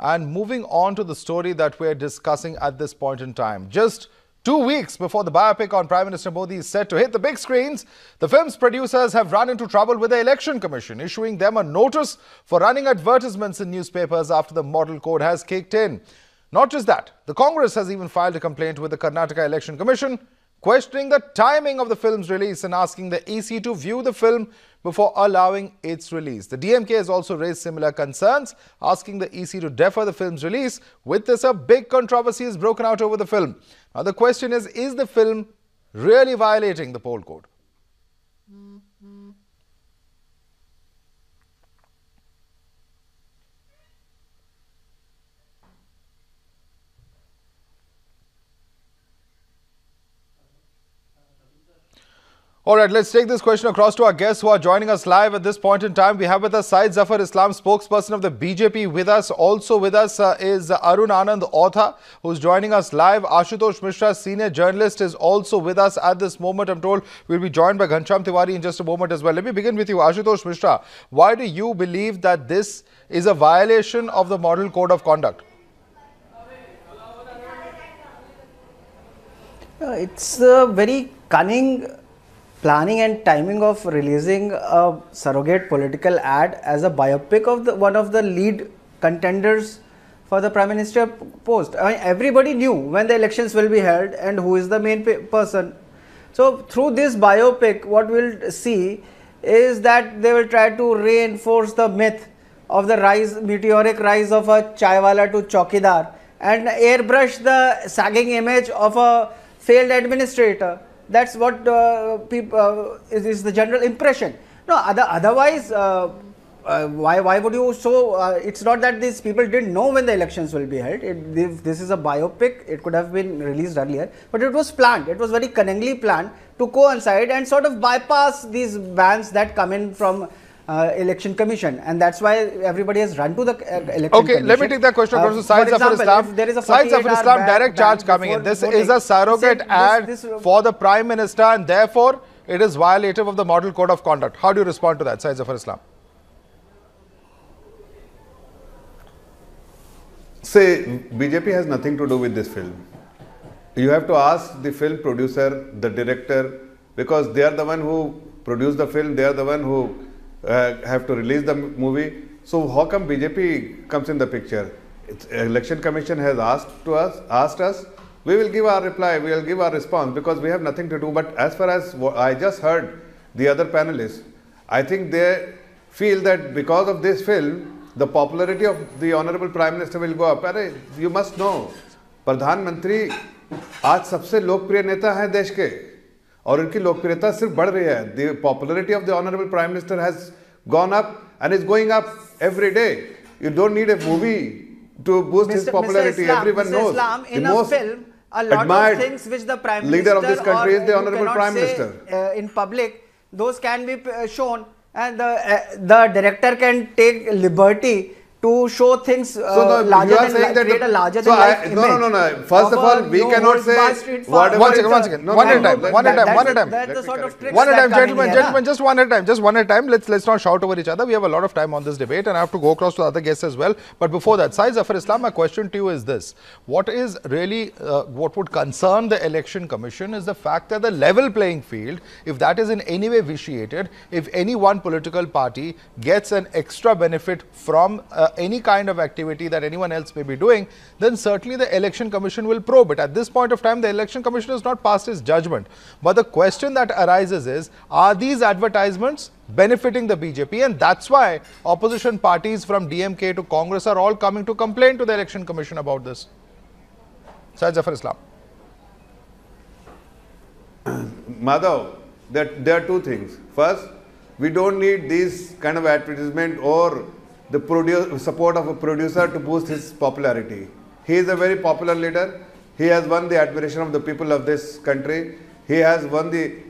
And moving on to the story that we're discussing at this point in time. Just 2 weeks before the biopic on Prime Minister Modi is set to hit the big screens, the film's producers have run into trouble with the Election Commission, issuing them a notice for running advertisements in newspapers after the model code has kicked in. Not just that, the Congress has even filed a complaint with the Karnataka Election Commission, questioning the timing of the film's release and asking the EC to view the film before allowing its release. The DMK has also raised similar concerns, asking the EC to defer the film's release. With this, a big controversy has broken out over the film. Now, the question is the film really violating the poll code? All right, let's take this question across to our guests who are joining us live at this point in time. We have with us Syed Zafar Islam, spokesperson of the BJP with us. Also with us is Arun Anand, author, who's joining us live. Ashutosh Mishra, senior journalist, is also with us at this moment. I'm told we'll be joined by Ghanshyam Tiwari in just a moment as well. Let me begin with you, Ashutosh Mishra. Why do you believe that this is a violation of the Model Code of Conduct? It's a very cunning planning and timing of releasing a surrogate political ad as a biopic of one of the lead contenders for the Prime Minister post. I mean, everybody knew when the elections will be held and who is the main person. So through this biopic, what we'll see is that they will try to reinforce the myth of the meteoric rise of a chaiwala to chowkidar and airbrush the sagging image of a failed administrator. That's what people is the general impression. No, otherwise, why would you show? It's not that these people didn't know when the elections will be held. This is a biopic. It could have been released earlier, but it was planned. It was very cunningly planned to coincide and sort of bypass these bans that come in from Election Commission, and that's why everybody has run to the Election Commission. Let me take that question across to Syed Zafar Islam. Syed Zafar Islam, direct charge coming in. This is a surrogate ad for the Prime Minister, and therefore it is violative of the Model Code of Conduct. How do you respond to that, Syed Zafar Islam? Say, BJP has nothing to do with this film. You have to ask the film producer, the director, because they are the one who produced the film, they are the one who have to release the movie. So how come BJP comes in the picture? Election Commission has asked us, we will give our reply, we will give our response because we have nothing to do. But as far as what I just heard the other panelists, I think they feel that because of this film, the popularity of the Honorable Prime Minister will go up. You must know, प्रधानमंत्री आज सबसे लोकप्रिय नेता हैं देश के और उनकी लोकप्रियता सिर्फ बढ़ रही है. The popularity of the Honorable Prime Minister has gone up and is going up every day. You don't need a movie to boost his popularity. Everyone knows the most admired leader of this country is the Honorable Prime Minister. In public, those can be shown, and the director can take liberty to show things larger than create a larger than life image. No. First of all, we cannot say whatever. One second. One at a time. That's the sort of tricks one at a that time, come in gentlemen. here, Just one at a time. Let's not shout over each other. We have a lot of time on this debate, and I have to go across to other guests as well. But before that, Syed Zafar Islam, my question to you is this: what is really what would concern the Election Commission is the fact that the level playing field, if that is in any way vitiated, if any one political party gets an extra benefit from any kind of activity that anyone else may be doing, then certainly the Election Commission will probe it. At this point of time, the Election Commission has not passed its judgment. But the question that arises is, are these advertisements benefiting the BJP? And that's why opposition parties from DMK to Congress are all coming to complain to the Election Commission about this. Syed Zafar Islam. Madhav, there are two things. First, we don't need these kind of advertisement or the support of a producer to boost his popularity. He is a very popular leader. He has won the admiration of the people of this country. He has won the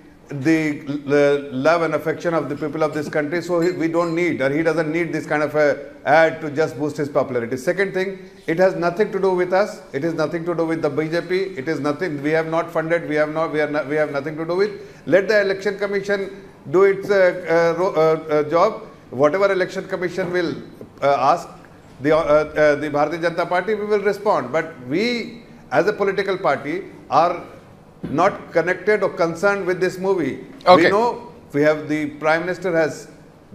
love and affection of the people of this country. So we don't need, or he doesn't need this kind of a ad to just boost his popularity. Second thing, it has nothing to do with us. It is nothing to do with the BJP. It is nothing. We have not funded. We have nothing to do with. Let the Election Commission do its job. Whatever Election Commission will ask, the Bharatiya Janata Party, we will respond. But we, as a political party, are not connected or concerned with this movie. Okay. We know we have the Prime Minister has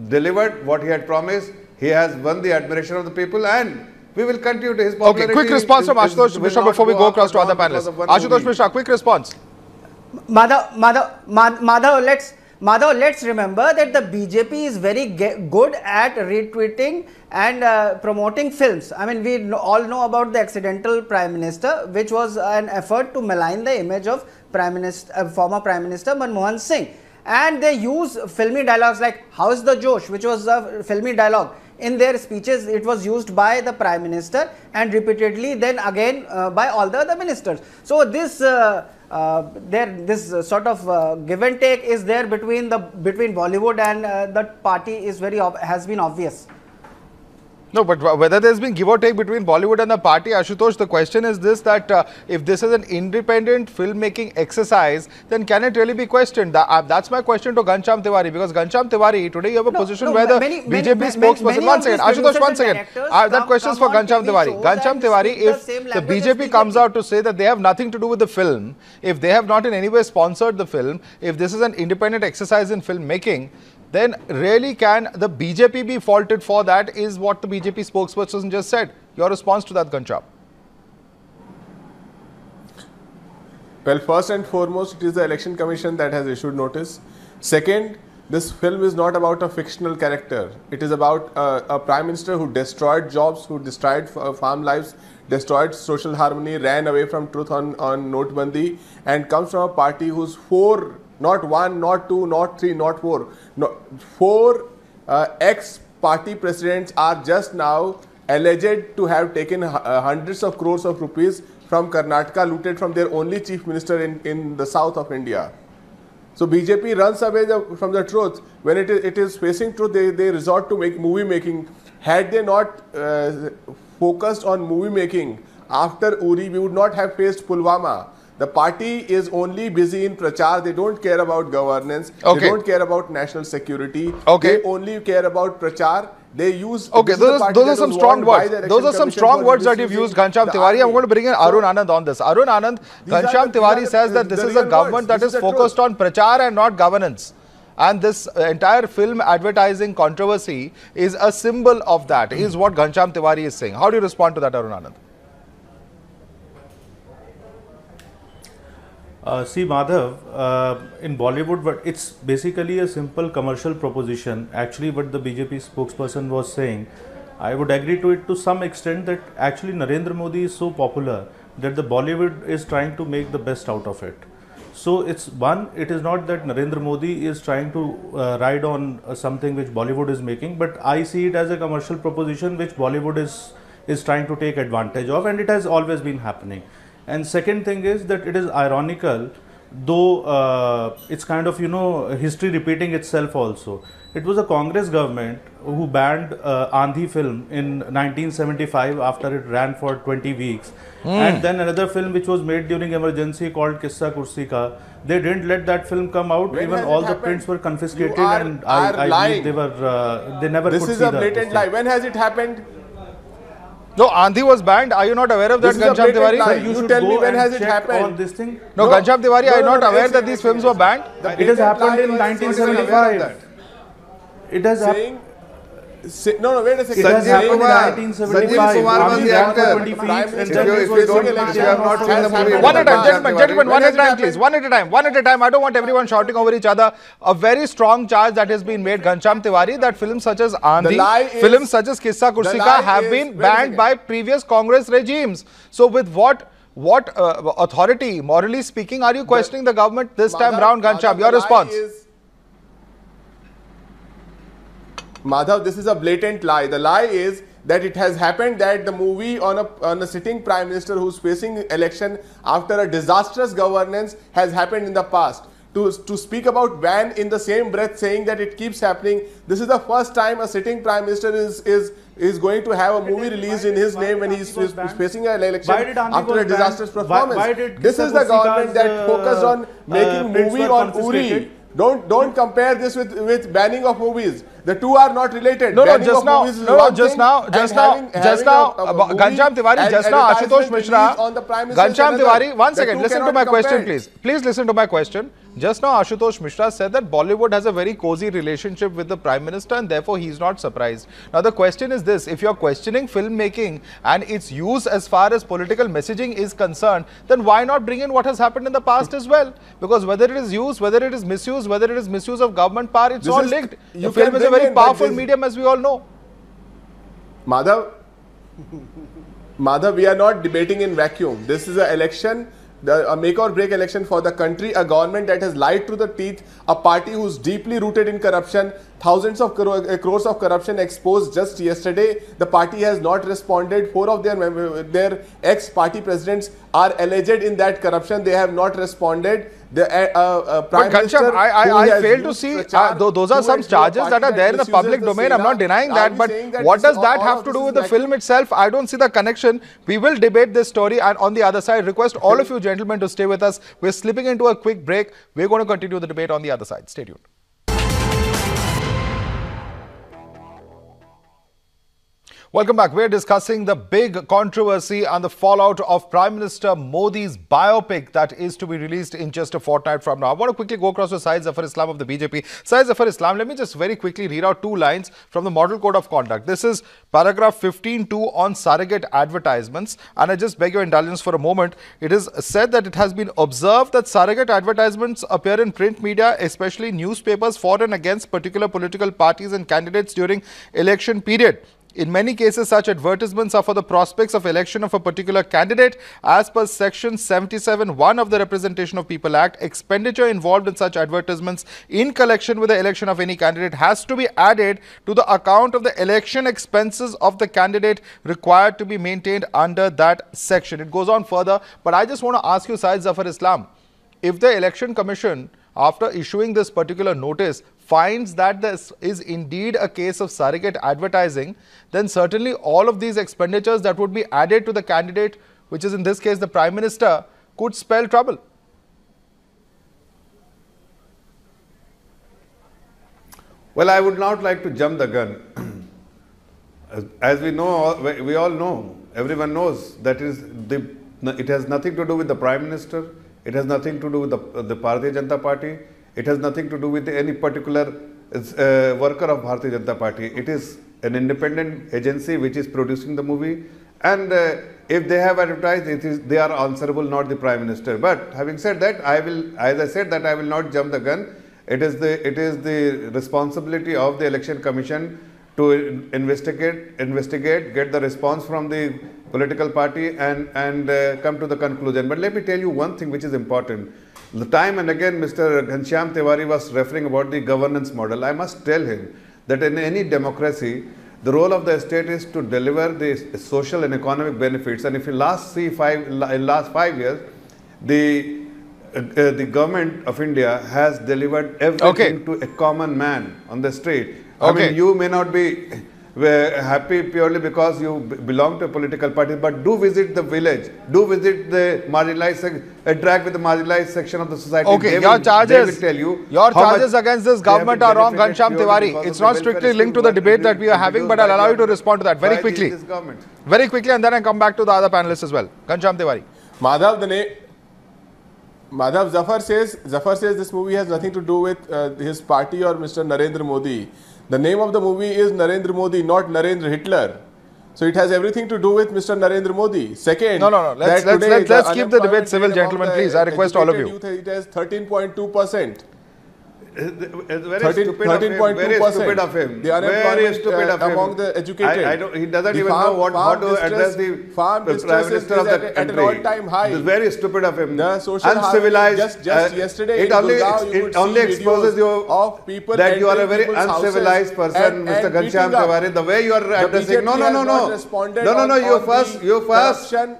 delivered what he had promised. He has won the admiration of the people, and we will continue to his popularity. Okay, quick response from Ashutosh Mishra before we go across to other panelists. Ashutosh Mishra, quick response. Madhav, let's remember that the BJP is very good at retweeting and promoting films. I mean, we all know about the accidental Prime Minister, which was an effort to malign the image of former Prime Minister Manmohan Singh. And they use filmy dialogues like "How's the Josh," which was a filmy dialogue. In their speeches, it was used by the Prime Minister and repeatedly then again by all the other ministers. So this this sort of give and take is there between Bollywood and the party is has been obvious. No, but whether there's been give or take between Bollywood and the party, Ashutosh, the question is this, that if this is an independent filmmaking exercise, then can it really be questioned? That's my question to Ghanshyam Tiwari, because Ghanshyam Tiwari, today you have a position where the BJP spokesperson, one second, Ashutosh, one second, that question is for Ghanshyam Tiwari. Ghanshyam Tiwari, if the BJP comes out to say that they have nothing to do with the film, if they have not in any way sponsored the film, if this is an independent exercise in filmmaking, then really can the BJP be faulted for that, is what the BJP spokesperson just said. Your response to that, Ghanshyam? Well, first and foremost, it is the Election Commission that has issued notice. Second, this film is not about a fictional character. It is about a Prime Minister who destroyed jobs, who destroyed farm lives, destroyed social harmony, ran away from truth on Notbandi, and comes from a party whose not one, not two, not three, not four. Four ex-party presidents are just now alleged to have taken hundreds of crores of rupees from Karnataka, looted from their only chief minister in the south of India. So BJP runs away from the truth. When it is facing truth, they resort to movie making. Had they not focused on movie making after Uri, we would not have faced Pulwama. The party is only busy in prachar. They don't care about governance. Okay. They don't care about national security. Okay. They only care about prachar. They use... Okay, those are some strong words. Those are some strong words that you've used, Ghanshyam Tiwari. I'm going to bring in Arun Anand on this. Arun Anand, Ghanshyam Tiwari says that this is a government that is focused on prachar and not governance. And this entire film advertising controversy is a symbol of that, is what Ghanshyam Tiwari is saying. How do you respond to that, Arun Anand? See, Madhav, in Bollywood, but it's basically a simple commercial proposition. Actually, what the BJP spokesperson was saying, I would agree to it to some extent, that actually Narendra Modi is so popular that the Bollywood is trying to make the best out of it. So it is not that Narendra Modi is trying to ride on something which Bollywood is making, but I see it as a commercial proposition which Bollywood is trying to take advantage of, and it has always been happening. And second thing is that it is ironical, though it's kind of, history repeating itself also. It was a Congress government who banned Andhi film in 1975 after it ran for 20 weeks. And then another film which was made during emergency called Kissa Kursi Ka, they didn't let that film come out. Even all the prints were confiscated, and I believe they never could see that. This is a blatant lie. When has it happened? No, Andhi was banned. Are you not aware of that, Ghanshyam Tiwari? Sir, you tell me when has it happened? On this thing. No, Ghanshyam Tiwari, are you not aware that these films were banned? It has happened in 1975. It has happened. No, wait a second. It has happened in 1975. Kumar was the actor. If you have not seen the movie, one at a time, gentlemen, one at a time, please. One at a time. I don't want everyone shouting over each other. A very strong charge that has been made, Ghanshyam Tiwari, that films such as Andhi, films such as Kissa Kursi Ka have been banned by previous Congress regimes. So with what authority, morally speaking, are you questioning the government this time round, Ghanshyam? Your response? Madhav, this is a blatant lie. The lie is that it has happened that the movie on a sitting Prime Minister who's facing election after a disastrous governance has happened in the past. To speak about ban in the same breath, saying that it keeps happening, this is the first time a sitting Prime Minister is going to have a movie released in his name when he's facing an election after a disastrous performance. This is the government that focused on making movie on Uri. Don't compare this with banning of movies. The two are not related. No, banning just of now, movies is one just thing, now, and just now, Ghanshyam Tiwari, just now, Ashutosh Mishra, Ghanshyam Tiwari, one second, listen to my question, please. Please listen to my question. Just now, Ashutosh Mishra said that Bollywood has a very cozy relationship with the Prime Minister and therefore he's not surprised. Now, the question is this, if you're questioning filmmaking and its use as far as political messaging is concerned, then why not bring in what has happened in the past as well? Because whether it is used, whether it is misused, whether it is misuse of government power, it's all linked. The film is a very powerful medium, as we all know. Madhav, we are not debating in vacuum. This is an election, a make or break election for the country, a government that has lied to the teeth, a party who's deeply rooted in corruption, thousands of crores of corruption exposed just yesterday. The party has not responded. 4 of their ex-party presidents are alleged in that corruption. They have not responded. The Prime Minister, I fail to see, those are some charges that are there in the public domain. I'm not denying that, but what does that have to do with the film itself? I don't see the connection. We will debate this story, and on the other side, request all of you gentlemen to stay with us. We're slipping into a quick break. We're going to continue the debate on the other side. Stay tuned. Welcome back. We're discussing the big controversy and the fallout of Prime Minister Modi's biopic that is to be released in just a fortnight from now. I want to quickly go across to Syed Zafar Islam of the BJP. Syed Zafar Islam, let me just very quickly read out 2 lines from the Model Code of Conduct. This is paragraph 15.2 on surrogate advertisements. And I just beg your indulgence for a moment. It is said that it has been observed that surrogate advertisements appear in print media, especially newspapers, for and against particular political parties and candidates during election period. In many cases, such advertisements are for the prospects of election of a particular candidate. As per Section 77(1) of the Representation of People Act, expenditure involved in such advertisements in connection with the election of any candidate has to be added to the account of the election expenses of the candidate required to be maintained under that section. It goes on further, but I just want to ask you, Syed Zafar Islam, if the Election Commission, after issuing this particular notice, finds that this is indeed a case of surrogate advertising, then certainly all of these expenditures that would be added to the candidate, which is in this case the Prime Minister, could spell trouble. Well, I would not like to jump the gun. As we know, we all know, everyone knows that it has nothing to do with the Prime Minister, it has nothing to do with the Bharatiya Janata Party, it has nothing to do with any particular worker of Bharatiya Janata Party. It is an independent agency which is producing the movie, and if they have advertised, they are answerable, not the Prime Minister. But having said that, I will not jump the gun. It is the responsibility of the Election Commission to investigate, get the response from the political party and come to the conclusion. But let me tell you one thing which is important. The time and again Mr. Ghanshyam Tiwari was referring about the governance model. I must tell him that in any democracy, the role of the state is to deliver the social and economic benefits. And if you last 5 years, the government of India has delivered everything to a common man on the street. I mean, you may not be happy purely because you belong to a political party, but do visit the village, do visit the marginalized, interact with the marginalized section of the society. Okay, your charges against this government are wrong, Ghanshyam Tiwari. It's not strictly linked to the debate that we are having, but I'll allow you to respond to that very quickly. Very quickly, and then I come back to the other panelists as well. Ghanshyam Tiwari. Madhav, Zafar says this movie has nothing to do with his party or Mr. Narendra Modi. The name of the movie is Narendra Modi, not Narendra Hitler. So it has everything to do with Mr. Narendra Modi. Second, no. Let's keep the debate civil, gentlemen, please. I request all of you. It has 13.2%. Very stupid of him. The unemployment among the educated. He doesn't even know how to address the Prime Minister of the country. At an all-time high. It's very stupid of him. The social uncivilized. Just yesterday, it only exposes you of people that you are a very uncivilized person, Mr. Ghanshyam Tiwari. The way you are addressing. No. You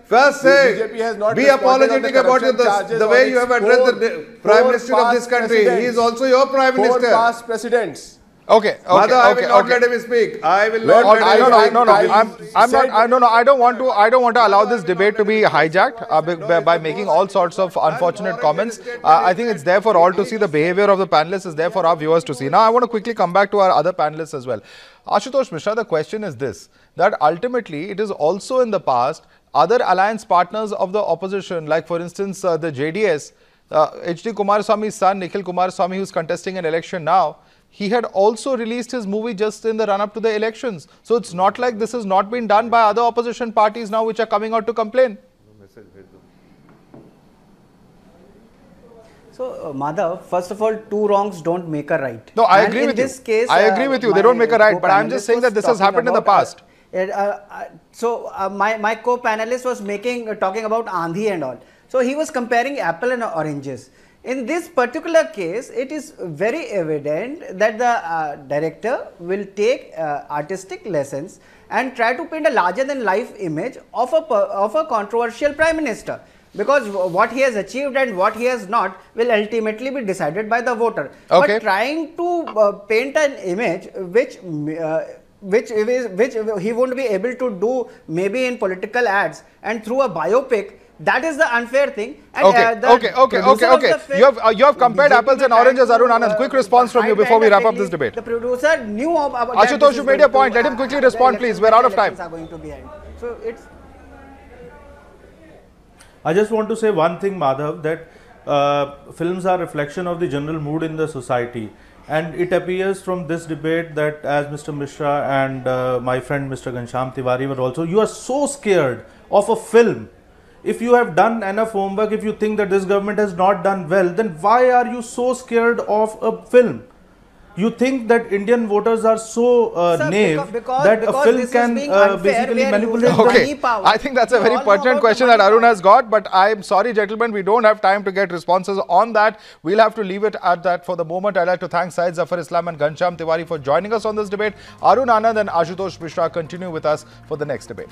first say. Be apologetic about the way you have addressed the Prime Minister of this country. He is also your Prime Minister. 4 past presidents. Okay, Madhav, I will not okay. let him speak. I will Lord, not let him speak. No. I don't want to allow this debate to be hijacked by making all sorts of unfortunate comments. I think it's there for all to see. The behavior of the panelists is there for our viewers to see. Now, I want to quickly come back to our other panelists as well. Ashutosh Mishra, the question is this, that ultimately it is also in the past other alliance partners of the opposition, like for instance the JDS, H.D. Kumaraswamy's son Nikhil Kumaraswamy, who's contesting an election now, he had also released his movie just in the run-up to the elections. So it's not like this has not been done by other opposition parties now which are coming out to complain. So, Madhav, first of all, two wrongs don't make a right. No, I And agree in with this you. case, I agree with you. They don't make a right. But I'm just saying that this has happened in the past. My co-panelist was talking about Andhi and all. So he was comparing apple and oranges. In this particular case, it is very evident that the director will take artistic lessons and try to paint a larger than life image of a controversial prime minister, because what he has achieved and what he has not will ultimately be decided by the voter. Okay. But trying to paint an image which he won't be able to do maybe in political ads and through a biopic, that is the unfair thing. And, Okay. You have compared apples and oranges, Arun Anand. Quick response from you before we wrap up this debate. The producer knew about Ashutosh, you made your point. Let him quickly respond, please. We're out of time. So it's. I just want to say one thing, Madhav, that films are a reflection of the general mood in the society. And it appears from this debate that, as Mr. Mishra and my friend Mr. Ghanshyam Tiwari were also, you are so scared of a film. If you have done enough homework, if you think that this government has not done well, then why are you so scared of a film? You think that Indian voters are so naive that a film can basically manipulate Okay, I think that's a very pertinent question that Arun has got, but I'm sorry, gentlemen, we don't have time to get responses on that. We'll have to leave it at that for the moment. I'd like to thank Syed Zafar Islam and Ghanshyam Tiwari for joining us on this debate. Arun Anand and Ashutosh Mishra continue with us for the next debate.